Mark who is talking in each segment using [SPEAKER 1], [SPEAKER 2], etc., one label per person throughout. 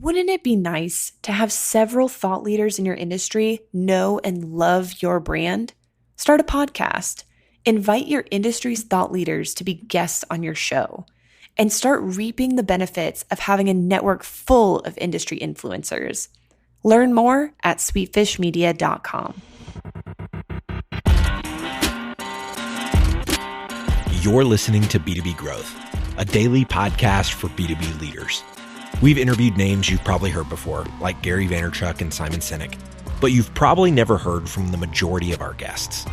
[SPEAKER 1] Wouldn't it be nice to have several thought leaders in your industry know and love your brand? Start a podcast. Invite your industry's thought leaders to be guests on your show, and start reaping the benefits of having a network full of industry influencers. Learn more at sweetfishmedia.com.
[SPEAKER 2] You're listening to B2B Growth, a daily podcast for B2B leaders. We've interviewed names you've probably heard before, like Gary Vaynerchuk and Simon Sinek, but you've probably never heard from the majority of our guests.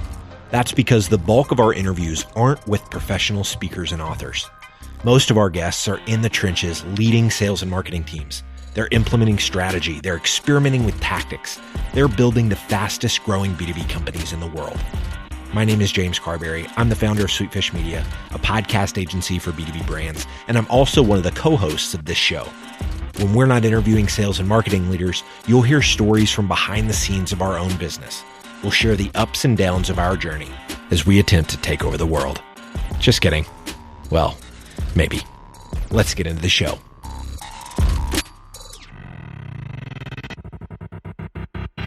[SPEAKER 2] That's because the bulk of our interviews aren't with professional speakers and authors. Most of our guests are in the trenches leading sales and marketing teams. They're implementing strategy. They're experimenting with tactics. They're building the fastest growing B2B companies in the world. My name is James Carberry. I'm the founder of Sweetfish Media, a podcast agency for B2B brands, and I'm also one of the co-hosts of this show. When we're not interviewing sales and marketing leaders, you'll hear stories from behind the scenes of our own business. We'll share the ups and downs of our journey as we attempt to take over the world. Just kidding. Well, maybe. Let's get into the show.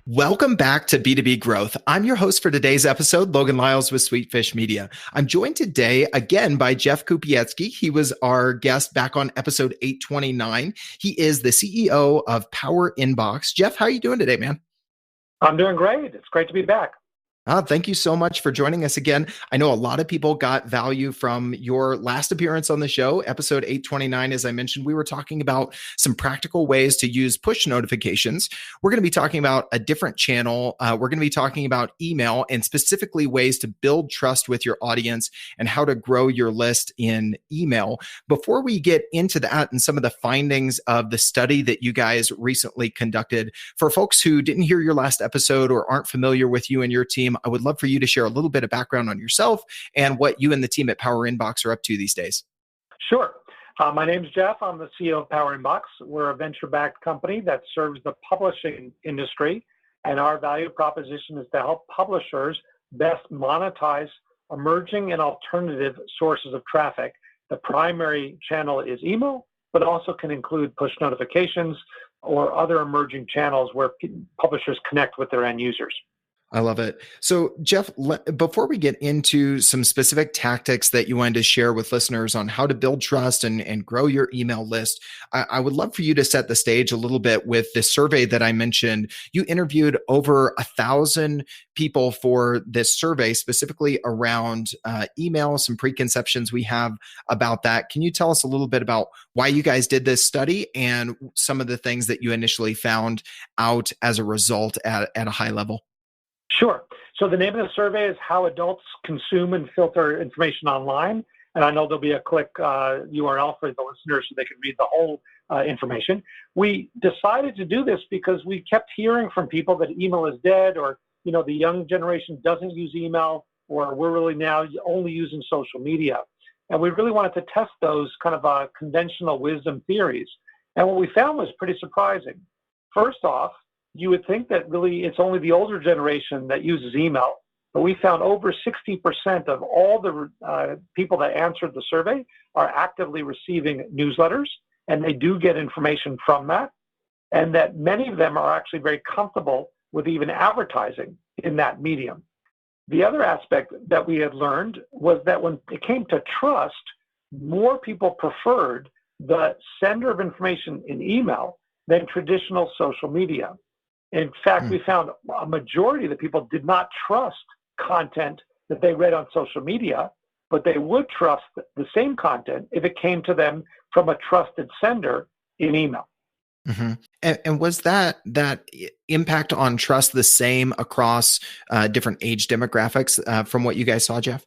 [SPEAKER 2] Welcome back to B2B Growth. I'm your host for today's episode, Logan Lyles with Sweetfish Media. I'm joined today again by Jeff Kupietzky. He was our guest back on episode 829. He is the CEO of PowerInbox. Jeff, how are you doing today, man?
[SPEAKER 3] I'm doing great. It's great to be back.
[SPEAKER 2] Thank you so much for joining us again. I know a lot of people got value from your last appearance on the show, episode 829. As I mentioned, we were talking about some practical ways to use push notifications. We're going to be talking about a different channel. We're going to be talking about email and specifically ways to build trust with your audience and how to grow your list in email. Before we get into that and some of the findings of the study that you guys recently conducted, for folks who didn't hear your last episode or aren't familiar with you and your team, I would love for you to share a little bit of background on yourself and what you and the team at PowerInbox are up to these days.
[SPEAKER 3] Sure. My name's Jeff. I'm the CEO of PowerInbox. We're a venture-backed company that serves the publishing industry, and our value proposition is to help publishers best monetize emerging and alternative sources of traffic. The primary channel is email, but also can include push notifications or other emerging channels where publishers connect with their end users.
[SPEAKER 2] I love it. So, Jeff, before we get into some specific tactics that you wanted to share with listeners on how to build trust and grow your email list, I would love for you to set the stage a little bit with this survey that I mentioned. You interviewed over 1,000 people for this survey, specifically around email, some preconceptions we have about that. Can you tell us a little bit about why you guys did this study and some of the things that you initially found out as a result at a high level?
[SPEAKER 3] Sure. So the name of the survey is How Adults Consume and Filter Information Online. And I know there'll be a click URL for the listeners so they can read the whole information. We decided to do this because we kept hearing from people that email is dead, or, the young generation doesn't use email, or we're really now only using social media. And we really wanted to test those kind of conventional wisdom theories. And what we found was pretty surprising. First off, you would think that really it's only the older generation that uses email, but we found over 60% of all the people that answered the survey are actively receiving newsletters, and they do get information from that, and that many of them are actually very comfortable with even advertising in that medium. The other aspect that we had learned was that when it came to trust, more people preferred the sender of information in email than traditional social media. In fact, we found a majority of the people did not trust content that they read on social media, but they would trust the same content if it came to them from a trusted sender in email.
[SPEAKER 2] Mm-hmm. And was that impact on trust the same across different age demographics from what you guys saw, Jeff?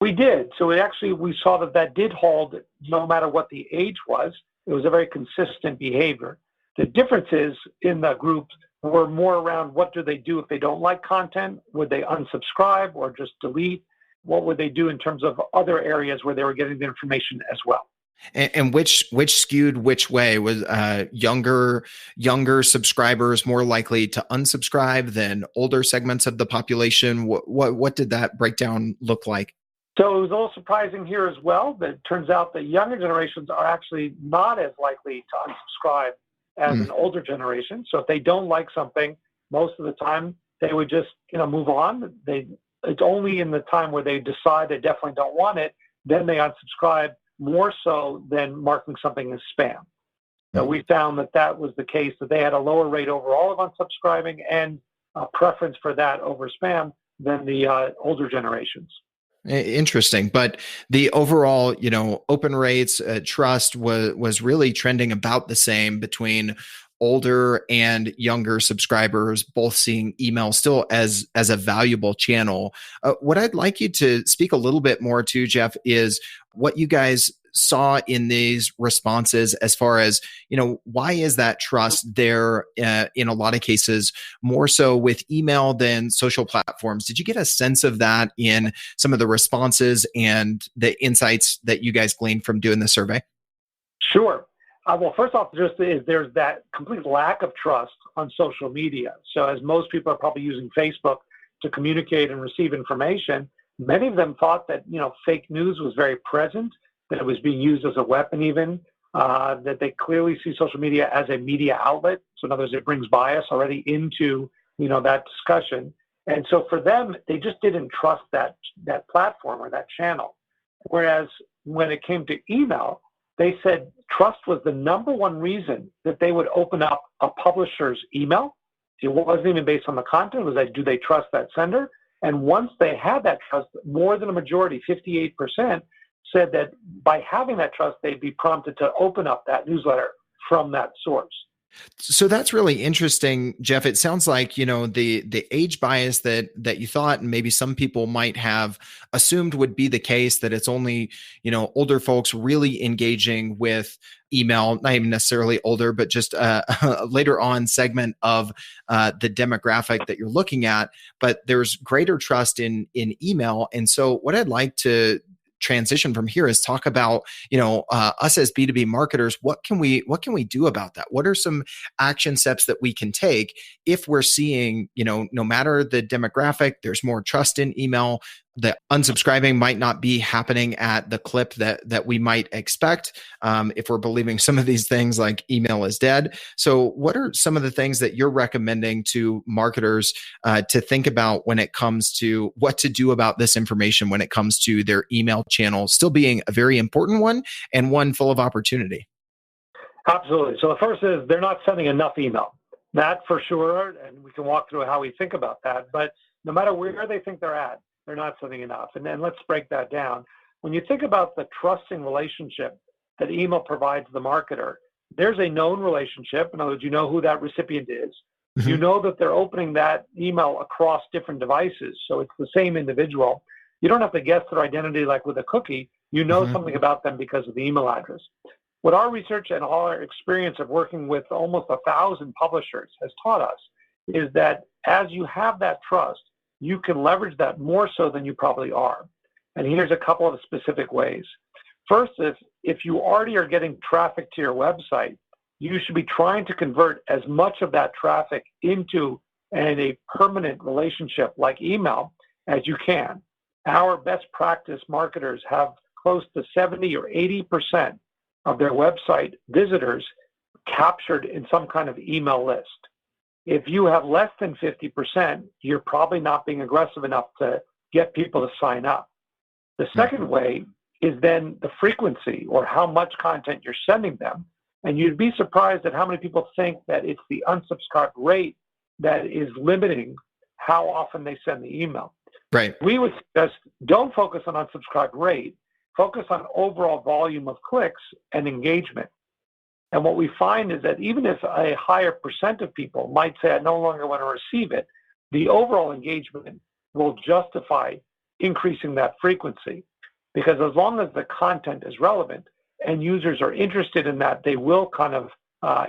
[SPEAKER 3] We did. So we saw that did hold no matter what the age was. It was a very consistent behavior. The differences in the group were more around what do they do if they don't like content? Would they unsubscribe or just delete? What would they do in terms of other areas where they were getting the information as well?
[SPEAKER 2] And which skewed which way? Was younger subscribers more likely to unsubscribe than older segments of the population? What did that breakdown look like?
[SPEAKER 3] So it was a little surprising here as well that it turns out that younger generations are actually not as likely to unsubscribe as an older generation. So if they don't like something, most of the time they would just, move on. It's only in the time where they decide they definitely don't want it, then they unsubscribe, more so than marking something as spam. So we found that was the case, that they had a lower rate overall of unsubscribing and a preference for that over spam than the older generations.
[SPEAKER 4] Interesting. But the overall, open rates, trust was really trending about the same between older and younger subscribers, both seeing email still as a valuable channel. What I'd like you to speak a little bit more to, Jeff, is what you guys saw in these responses as far as, why is that trust there in a lot of cases more so with email than social platforms? Did you get a sense of that in some of the responses and the insights that you guys gleaned from doing the survey?
[SPEAKER 3] Sure. Well, first off, there's that complete lack of trust on social media. So as most people are probably using Facebook to communicate and receive information, many of them thought that, fake news was very present, that it was being used as a weapon even, that they clearly see social media as a media outlet. So in other words, it brings bias already into, that discussion. And so for them, they just didn't trust that platform or that channel. Whereas when it came to email, they said trust was the number one reason that they would open up a publisher's email. It wasn't even based on the content. It was like, do they trust that sender? And once they had that trust, more than a majority, 58%, said that by having that trust, they'd be prompted to open up that newsletter from that source.
[SPEAKER 4] So that's really interesting, Jeff. It sounds like, the age bias that you thought, and maybe some people might have assumed would be the case, that it's only, older folks really engaging with email, not even necessarily older, but just a later on segment of the demographic that you're looking at. But there's greater trust in email. And so what I'd like to transition from here is talk about, us as B2B marketers. What can we do about that? What are some action steps that we can take if we're seeing, no matter the demographic, there's more trust in email? The unsubscribing might not be happening at the clip that we might expect if we're believing some of these things like email is dead. So what are some of the things that you're recommending to marketers to think about when it comes to what to do about this information when it comes to their email channel still being a very important one and one full of opportunity?
[SPEAKER 3] Absolutely. So the first is they're not sending enough email. That for sure, and we can walk through how we think about that. But no matter where they think they're at, they're not sending enough. And then let's break that down. When you think about the trusting relationship that email provides the marketer, there's a known relationship. In other words, you know who that recipient is. Mm-hmm. You know that they're opening that email across different devices. So it's the same individual. You don't have to guess their identity like with a cookie. You know something about them because of the email address. What our research and all our experience of working with almost 1,000 publishers has taught us is that as you have that trust, you can leverage that more so than you probably are. And here's a couple of specific ways. First, if you already are getting traffic to your website, you should be trying to convert as much of that traffic into a permanent relationship like email as you can. Our best practice marketers have close to 70 or 80% of their website visitors captured in some kind of email list. If you have less than 50%, you're probably not being aggressive enough to get people to sign up. The second way is then the frequency or how much content you're sending them. And you'd be surprised at how many people think that it's the unsubscribe rate that is limiting how often they send the email.
[SPEAKER 4] Right.
[SPEAKER 3] We would suggest don't focus on unsubscribe rate, focus on overall volume of clicks and engagement. And what we find is that even if a higher percent of people might say, I no longer want to receive it, the overall engagement will justify increasing that frequency. Because as long as the content is relevant and users are interested in that, they will kind of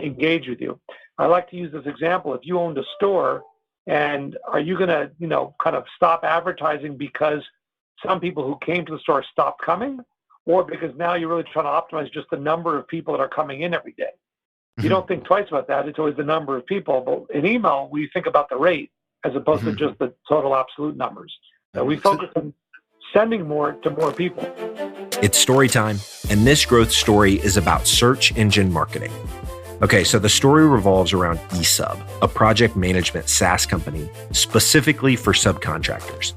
[SPEAKER 3] engage with you. I like to use this example. If you owned a store, and are you going to, kind of stop advertising because some people who came to the store stopped coming? Or because now you're really trying to optimize just the number of people that are coming in every day? You don't think twice about that. It's always the number of people. But in email, we think about the rate as opposed to just the total absolute numbers. So we focus on sending more to more people.
[SPEAKER 2] It's story time, and this growth story is about search engine marketing. Okay, so the story revolves around eSub, a project management SaaS company specifically for subcontractors.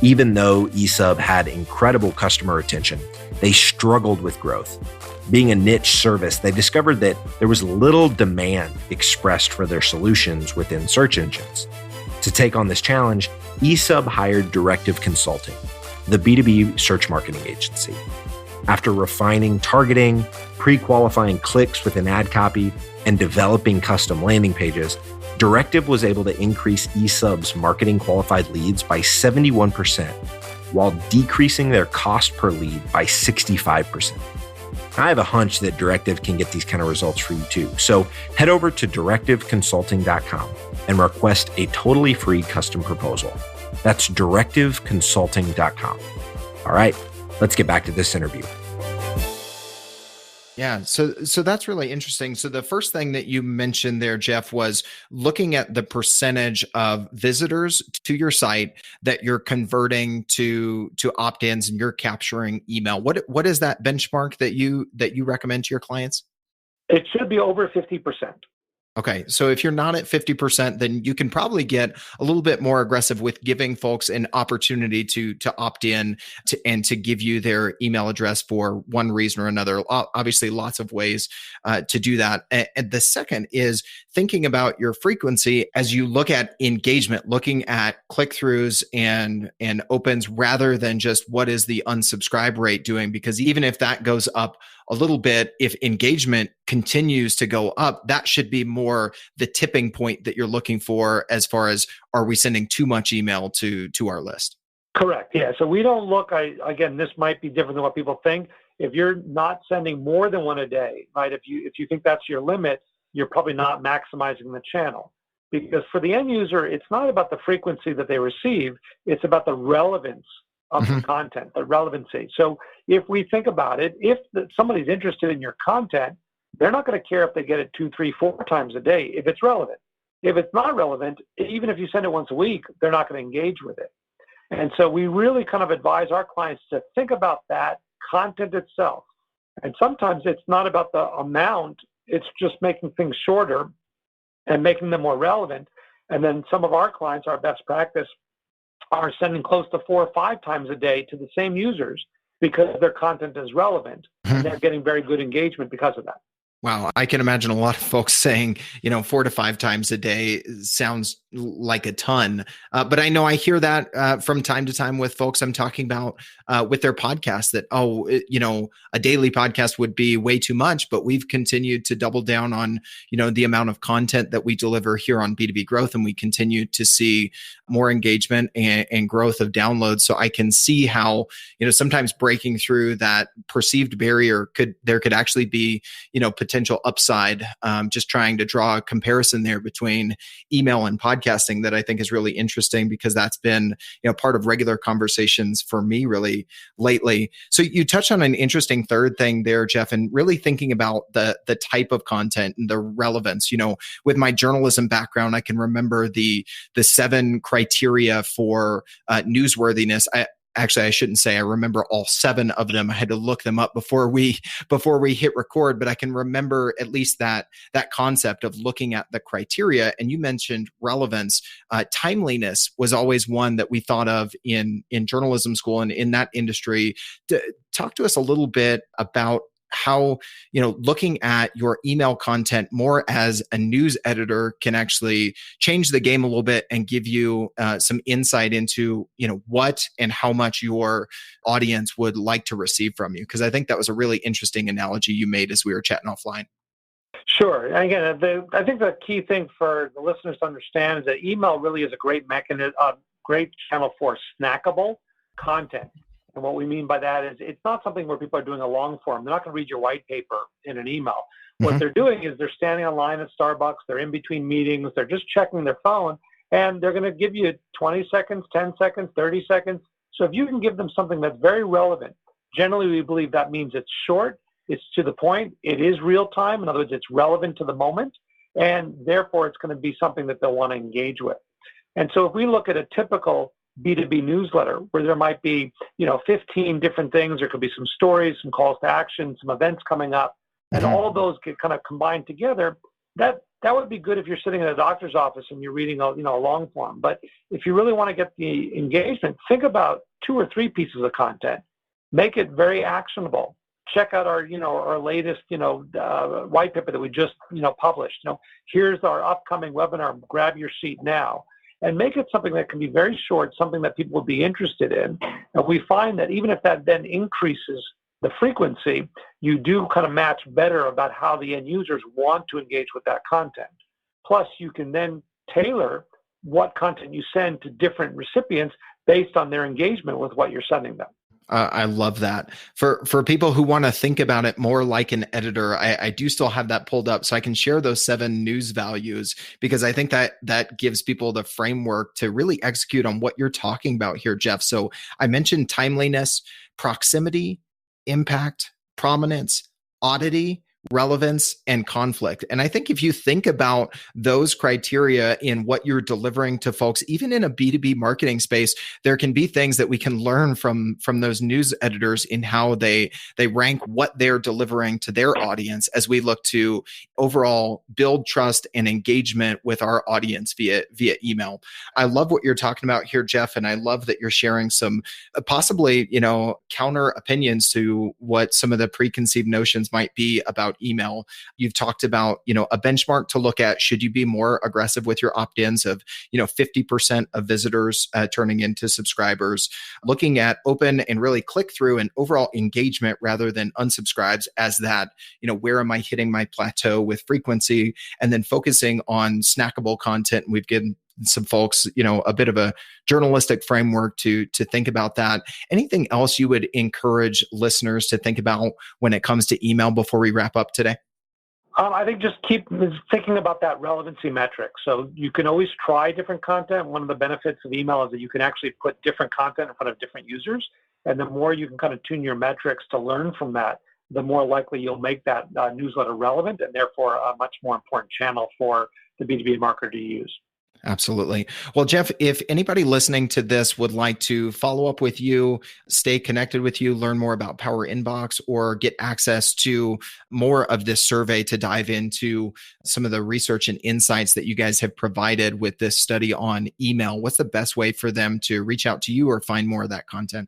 [SPEAKER 2] Even though eSub had incredible customer retention, they struggled with growth. Being a niche service, they discovered that there was little demand expressed for their solutions within search engines. To take on this challenge, eSub hired Directive Consulting, the B2B search marketing agency. After refining targeting, pre-qualifying clicks within ad copy, and developing custom landing pages, Directive was able to increase eSub's marketing qualified leads by 71%, while decreasing their cost per lead by 65%. I have a hunch that Directive can get these kind of results for you too. So head over to directiveconsulting.com and request a totally free custom proposal. That's directiveconsulting.com. All right, let's get back to this interview.
[SPEAKER 4] Yeah, so that's really interesting. So the first thing that you mentioned there, Jeff, was looking at the percentage of visitors to your site that you're converting to opt-ins, and you're capturing email. What is that benchmark that you recommend to your clients?
[SPEAKER 3] It should be over 50%.
[SPEAKER 4] Okay, so if you're not at 50%, then you can probably get a little bit more aggressive with giving folks an opportunity to opt in and to give you their email address for one reason or another. Obviously, lots of ways to do that. And the second is thinking about your frequency as you look at engagement, looking at click-throughs and opens rather than just what is the unsubscribe rate doing, because even if that goes up a little bit, if engagement continues to go up, that should be more the tipping point that you're looking for as far as, are we sending too much email to our list?
[SPEAKER 3] Correct. Yeah. So we don't look, again, this might be different than what people think. If you're not sending more than one a day, right? If you think that's your limit, you're probably not maximizing the channel. Because for the end user, it's not about the frequency that they receive, it's about the relevance of the content, the relevancy. So if we think about it, if somebody's interested in your content, they're not going to care if they get it 2, 3, 4 times a day if it's relevant. If it's not relevant, even if you send it once a week, they're not going to engage with it. And so we really kind of advise our clients to think about that content itself. And sometimes it's not about the amount, it's just making things shorter and making them more relevant. And then some of our clients, our best practice, are sending close to 4 or 5 times a day to the same users because their content is relevant and they're getting very good engagement because of that.
[SPEAKER 4] Wow. I can imagine a lot of folks saying, 4 to 5 times a day sounds like a ton. But I know I hear that from time to time with folks I'm talking about with their podcast that, a daily podcast would be way too much, but we've continued to double down on, the amount of content that we deliver here on B2B Growth. And we continue to see more engagement and growth of downloads. So I can see how, sometimes breaking through that perceived barrier could actually be, potential upside. Just trying to draw a comparison there between email and podcasting that I think is really interesting, because that's been, part of regular conversations for me really lately. So you touched on an interesting third thing there, Jeff, and really thinking about the type of content and the relevance. With my journalism background, I can remember the 7 criteria for newsworthiness. Actually, I shouldn't say I remember all 7 of them. I had to look them up before we hit record, but I can remember at least that concept of looking at the criteria. And you mentioned relevance. Timeliness was always one that we thought of in journalism school and in that industry. Talk to us a little bit about how, looking at your email content more as a news editor can actually change the game a little bit and give you some insight into, what and how much your audience would like to receive from you. Because I think that was a really interesting analogy you made as we were chatting offline.
[SPEAKER 3] Sure. And again, I think the key thing for the listeners to understand is that email really is a great mechanism, a great channel for snackable content. And what we mean by that is it's not something where people are doing a long form. They're not going to read your white paper in an email. What they're doing is they're standing in line at Starbucks, they're in between meetings, they're just checking their phone, and they're going to give you 20 seconds, 10 seconds, 30 seconds. So if you can give them something that's very relevant, generally we believe that means it's short, it's to the point, it is real time. In other words, it's relevant to the moment, and therefore it's going to be something that they'll want to engage with. And so if we look at a typical B2B newsletter where there might be, 15 different things. There could be some stories, some calls to action, some events coming up. and all of those get kind of combined together, that would be good if you're sitting in a doctor's office and you're reading a long form. But if you really want to get the engagement, think about 2 or 3 pieces of content. Make it very actionable. Check out our latest white paper that we just published. Here's our upcoming webinar. Grab your seat now, and make it something that can be very short, something that people will be interested in. And we find that even if that then increases the frequency, you do kind of match better about how the end users want to engage with that content. Plus, you can then tailor what content you send to different recipients based on their engagement with what you're sending them.
[SPEAKER 4] I love that. For people who want to think about it more like an editor, I do still have that pulled up so I can share those 7 news values, because I think that gives people the framework to really execute on what you're talking about here, Jeff. So I mentioned timeliness, proximity, impact, prominence, oddity, relevance, and conflict. And I think if you think about those criteria in what you're delivering to folks, even in a B2B marketing space, there can be things that we can learn from those news editors in how they rank what they're delivering to their audience as we look to overall build trust and engagement with our audience via email. I love what you're talking about here, Jeff, and I love that you're sharing some possibly, counter opinions to what some of the preconceived notions might be about email. You've talked about, a benchmark to look at. Should you be more aggressive with your opt-ins of, 50% of visitors turning into subscribers, looking at open and really click through and overall engagement rather than unsubscribes as that, where am I hitting my plateau with frequency, and then focusing on snackable content. We've given some folks, a bit of a journalistic framework to think about that. Anything else you would encourage listeners to think about when it comes to email before we wrap up today?
[SPEAKER 3] I think just keep thinking about that relevancy metric. So you can always try different content. One of the benefits of email is that you can actually put different content in front of different users. And the more you can kind of tune your metrics to learn from that, the more likely you'll make that newsletter relevant and therefore a much more important channel for the B2B marketer to use.
[SPEAKER 4] Absolutely. Well, Jeff, if anybody listening to this would like to follow up with you, stay connected with you, learn more about PowerInbox, or get access to more of this survey to dive into some of the research and insights that you guys have provided with this study on email, what's the best way for them to reach out to you or find more of that content?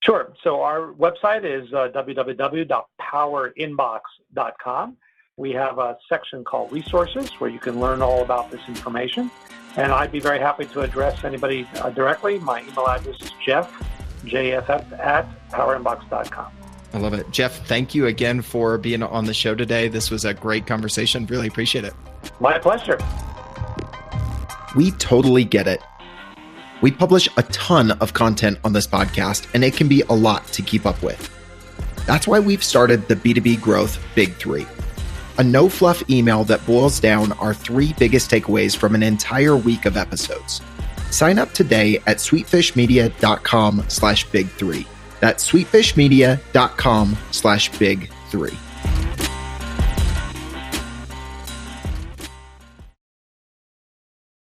[SPEAKER 3] Sure. So our website is www.powerinbox.com. We have a section called Resources where you can learn all about this information. And I'd be very happy to address anybody directly. My email address is jeff@powerinbox.com.
[SPEAKER 4] I love it. Jeff, thank you again for being on the show today. This was a great conversation. Really appreciate it.
[SPEAKER 3] My pleasure.
[SPEAKER 4] We totally get it. We publish a ton of content on this podcast, and it can be a lot to keep up with. That's why we've started the B2B Growth Big 3. A no-fluff email that boils down our 3 biggest takeaways from an entire week of episodes. Sign up today at sweetfishmedia.com/big3. That's sweetfishmedia.com/big3.